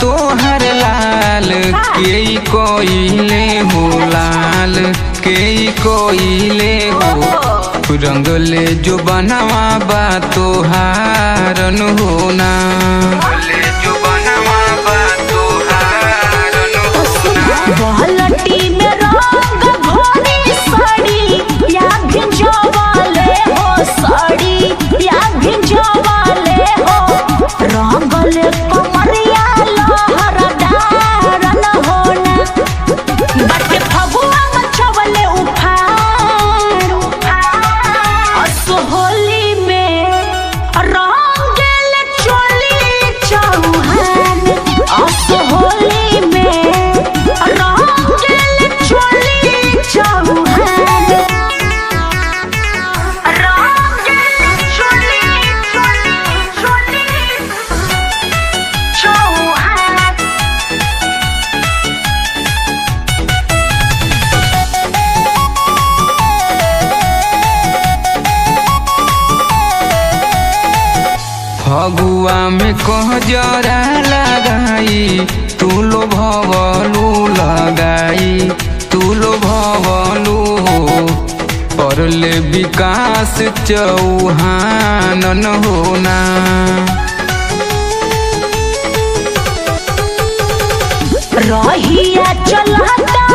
तोहर लाल के कोइले हो लाल के कोइले हो रंगले जो बनवा बा तोहारन होना जो बनवा बा तोहारन बहलटी में रंग भरी साड़ी या भिंजवाले हो साड़ी या भिंजवाले हो रंगले कमरिया लहरदारन होना बट फगुआ मचवले उफार असोहली में रंगल चोली चौहान असोहली में रंगल चोली चौहान रंगल चोली चौहान। फगुआ में कह जरा लगाई तू लो भवलू लगाई तू लो भवलू हो परले विकास चौहानन होना रहिया चलता